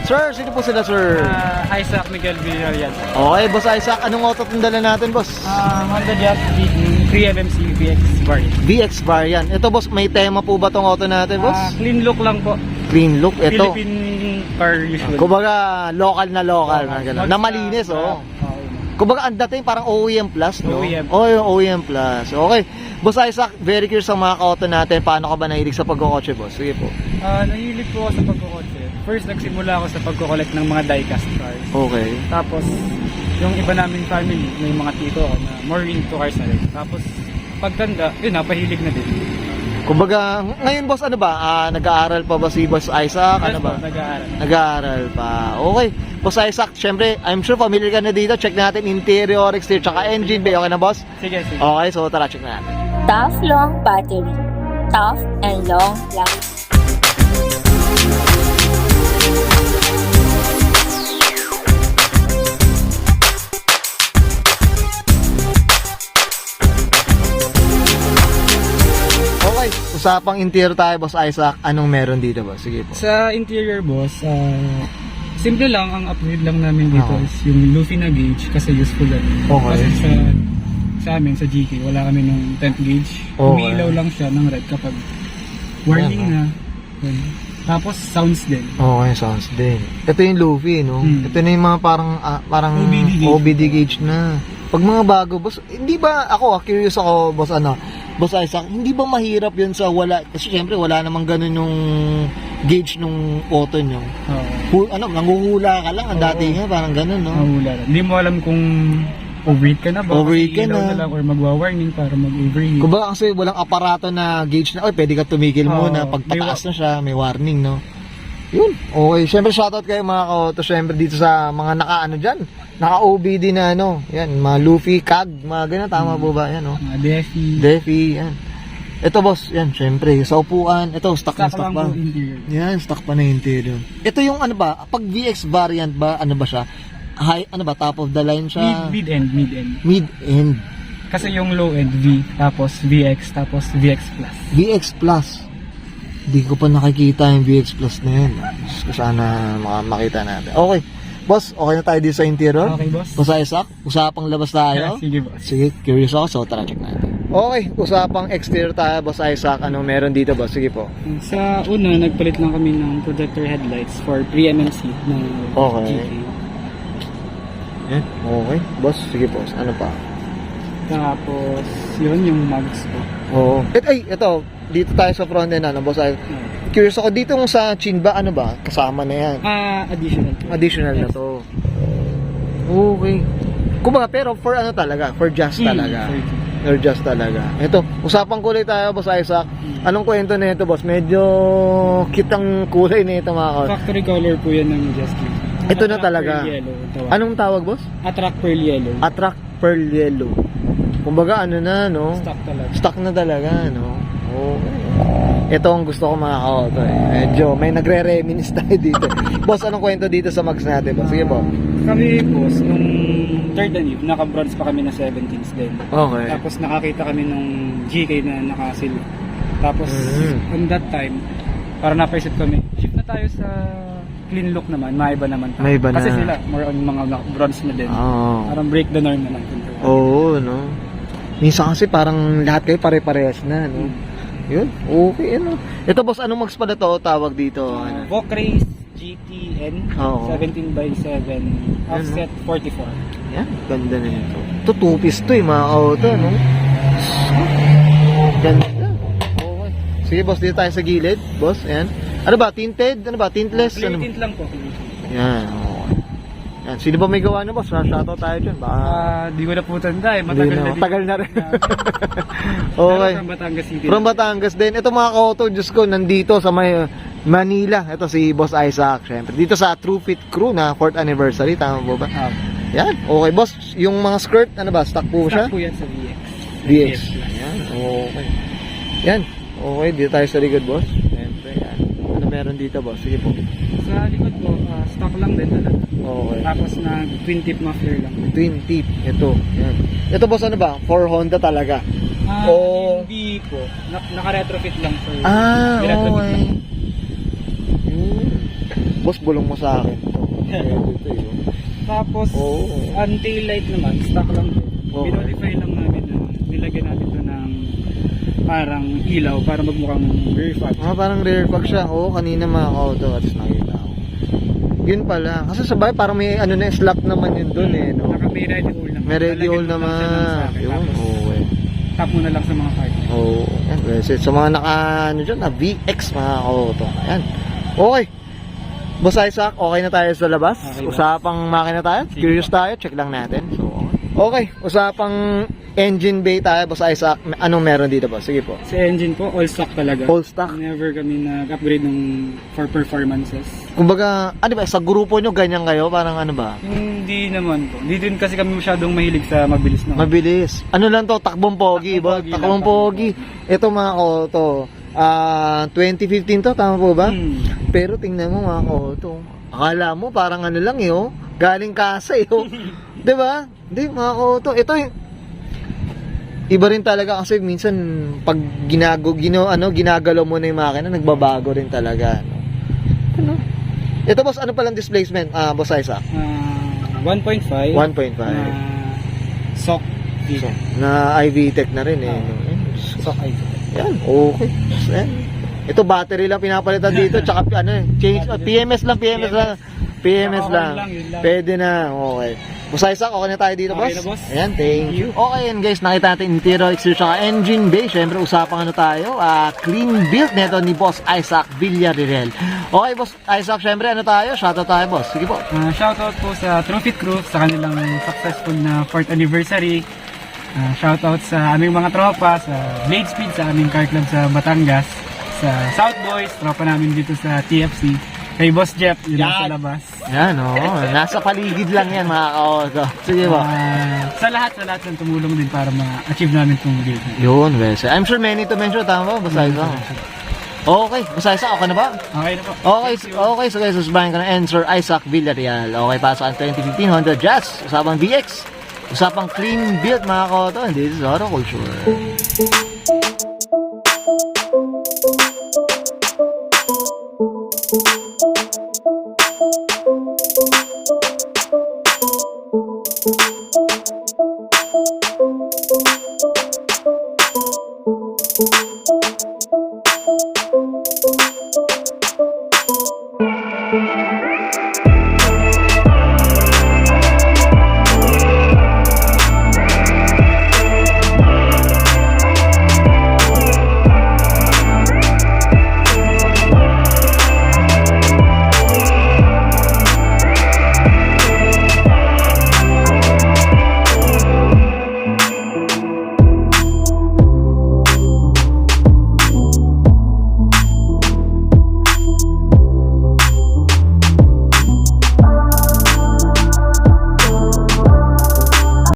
Sir, sino po sila, sir? Isaac Miguel Villarreal. Okay, Boss Isaac, anong auto itong dala natin, boss? Honda Jazz 3MMC VX variant. VX variant. Ito, boss, may tema po ba itong auto natin, boss? Clean look lang po. Clean look, ito. Philippine car usually. Kumbaga, local na gano'n. Na malinis, oh. Kumbaga, ang dating parang OEM Plus, no? OEM. Oh, yung OEM Plus. Okay. Boss Isaac, very curious sa mga ka-auto natin. Paano ka ba nahilig sa pagkukotse, boss? Sige po. Nahilig po ako sa pagkukotse. First, nagsimula ako sa pagkukollect ng mga diecast cars. Okay. Tapos, yung iba namin family, may mga tito ako na more into cars na rin. Tapos, pagtanda, yun, napahilig na din. Kumbaga, ngayon, boss, ano ba? Nag-aaral pa ba si Boss Isaac? Ano Yes ba? po, nag-aaral. Nag-aaral pa. Okay. Boss Isaac, syempre, I'm sure familiar ka na dito. Check natin interior, exterior, tsaka engine bay. Okay na, boss? Sige, sige. Okay, so tara, check natin. Tough long battery. Tough and long life. Okay, usapang interior tayo, Boss Isaac. Anong meron dito, boss? Sige po. Sa interior, boss, simple lang, ang upgrade lang namin dito is yung Luffy na gauge kasi useful lang. Okay. Kasi sa amin, sa GK, wala kami nung 10th gauge. Okay. Umiilaw lang siya ng red kapag warning na. Yun. Tapos sounds din. Okay, sounds din. Ito yung Luffy, no? Ito na yung mga parang OBD gauge. OBD gauge na. Pag mga bago, boss, hindi ba ako, curious ako, boss, Boss Isaac, hindi ba mahirap yun sa wala, kasi syempre wala namang ganun yung gauge nung auto nyo. Nanguhula ka lang, ang dati nga, parang ganun, no? Mahula lang. Hindi mo alam kung overheat ka na ba? Overheat Kasi ka ilaw na. lang or magwa-warning para mag-overheat. Kumbaga kasi walang aparato na gauge na, pwede ka tumigil muna, pag may pataas na siya, may warning, no? Yun, okay. Syempre shoutout kayo mga ka-auto, syempre dito sa mga dyan, naka-OBD na yan, mga Luffy, CAG, mga ganun, tama po ba? Yan, no? Mga Defi. Defi, yan. Ito, boss, yan, syempre, sa upuan, ito, stock na stock lang pa. po interior. Yan, stock pa na yung interior. Ito yung pag VX variant ba, ba siya? High, top of the line siya? Mid-end. Mid-end. Kasi yung low-end V, tapos VX, tapos VX Plus. VX Plus. Hindi ko pa nakikita yung VX Plus na yan. Gusto sana makita natin. Okay. Boss, okay na tayo dito sa interior? Okay, boss. Boss Isaac, usapang labas tayo. Sige, boss. Sige, curious ako, so tara check natin. Okay, usapang exterior tayo, Boss Isaac. Anong meron dito, boss? Sige po. Sa una, nagpalit lang kami ng projector headlights for 3MMC ng Okay. GK. Yan, okay. Boss, sige po. Ano pa? Tapos, yun yung mags ko. Oo. Ito, dito tayo sa front end, Boss Isaac. Curious ako, dito kung sa chin ba, kasama na yan. Additional. Additional na to. Okay. Kumbaga, pero for talaga, for just talaga. For just talaga. Ito, usapang kulay tayo, Boss Isaac. Anong kwento na ito, boss? Medyo kitang kulay na ito, mga ka. Factory color po yan ng Justin. Ito na talaga. Pearl yellow. Anong tawag, boss? Attract Pearl Yellow. Attract Pearl Yellow. Kumbaga, no? Stock talaga. Stock na talaga, no? Okay. Ito ang gusto ko, mga ka-auto, Medyo, may nagre-reminis tayo dito. Boss, anong kwento dito sa mags natin, boss? Sige po. Kami, boss, nung third and eve, naka-bronze pa kami na 17s din. Okay. Tapos nakakita kami nung GK na naka-silver. Tapos, on that time, para napaisip kami, shift na tayo sa clean look naman, maiba naman. May iba na. Kasi sila, more on mga bronze na din. Oo. Parang break the norm naman. Oo, no? Minsan kasi parang lahat kayo pare-parehas na, no? Yun, okay, Ito, boss, anong mags pala to tawag dito? Vocrace GTN, Oo. 17x7, offset 44. Yan, ganda na nito. Ito, two-piece to, mga auto, no? Ganda. Okay. Sige, boss, dito tayo sa gilid, boss, ayan. Ano ba, tinted? Ano ba, tintless? Clear Ano? tint lang po. Yan, okay. Yan, sino ba may gawa na, boss? Shoutout tayo dyan, baka... Di ko na po tanda matagal na din. Matagal na rin. Okay. Pero from Batangas City. From Batangas din. Ito, mga ka-auto, Diyos ko, nandito sa may Manila. Ito si Boss Isaac, syempre. Dito sa True Fit Crew na 4th anniversary, tama po ba? Yan, okay, boss. Yung mga skirt, ano ba, stock po siya? Stock po yan sa VX. VX. Yan, okay. Yan, okay, dito tayo sa likod, boss. Siyempre, yan. Ano meron dito, boss? Sige po. Sa likod po, stock lang din talaga. Okay. Tapos na twin tip muffler lang. Twin tip, ito. Yan. Ito, boss, ano ba? For Honda talaga. Hindi po. Naka-retrofit lang for... Ah, retrofit okay. lang. Boss, bulong mo sa akin. Ito eh. Tapos, Oo. ang taillight naman, stock lang din. Okay. Minodify lang namin na nilagyan natin ito ng parang ilaw para magmukhang rear fog. Parang rear fog siya. Oo, kanina mga ka-auto at nakita ko. Yun pala. Kasi sabay parang may ano na slot naman yun doon eh. No? May ready all naman. May ready all Lalagyan mo lang siya ng naman. socket. Yun, Tapos, okay. tap mo na lang sa mga card. Oo. Yan, sa mga naka, ano dyan, na VX mga ka-auto. Ayan. Okay. Boss Isaac, okay na tayo sa labas? Okay, boss. Usapang makina tayo? Sige, Curious tayo? Check lang natin. So, okay. Usapang engine bay tayo, Boss Isaac. Anong meron dito po? Sige po. Sa engine po, all stock talaga. All stock? Never kami nag-upgrade for performances. Kumbaga, ano ba, sa grupo nyo ganyan kayo? Parang ano ba? Hindi naman po. Hindi din kasi kami masyadong mahilig sa mabilis na. Mabilis. Ano lang to? Takbong pogi. Takbong pogi Takbong lang, pogi. Ito mga ko-auto. 2015 to, tama po ba? Pero tingnan mo mga ko-auto. Akala mo parang ano lang eh, oh. Galing kasa eh, oh. 'Di ba? Hindi mga ko-auto. Ito yung iba rin talaga kasi minsan pag ginagalaw mo na yung makina, nagbabago rin talaga. No? Ano? Ito boss, ano palang displacement? Boss Isaac? 1.5. 1.5. SOC. So, na IV Tech na rin eh. No? SOC IV. Yan, okay. Yan. Ito battery lang pinapalitan dito, tsaka change, PMS lang. Yun lang. Pwede na, okay. Boss Isaac, okay na tayo dito, boss? Okay na, boss. Ayan, thank you. Okay, and guys, nakita natin interior, exterior, tsaka engine bay. Siyempre, usapang ano tayo, clean build neto ni Boss Isaac Villarreal. Okay, Boss Isaac, siyempre, ano tayo? Shoutout tayo, boss. Sige po. Shoutout po sa Trophy Crew sa kanilang successful na 4th anniversary. Shoutout sa aming mga tropa, sa Blade Speed, sa aming car club sa Batangas, sa South Boys, tropa namin dito sa TFC, kay Boss Jeff, yun nasa labas. Yan, nasa paligid lang yan, mga ka-auto. Sige po. Sa lahat ng tumulong din para ma-achieve namin itong build. Yun, well, I'm sure many to mention, tama ba, Boss Isaac? Okay, Boss Isaac, okay na ba? Okay na po. Okay, okay, so guys, susubahin ko na Sir Isaac Villarreal. Okay, pasok ang 2015 Honda Jazz. Usapang VX. Usapang clean build, mga koto. And this is Auto Culture.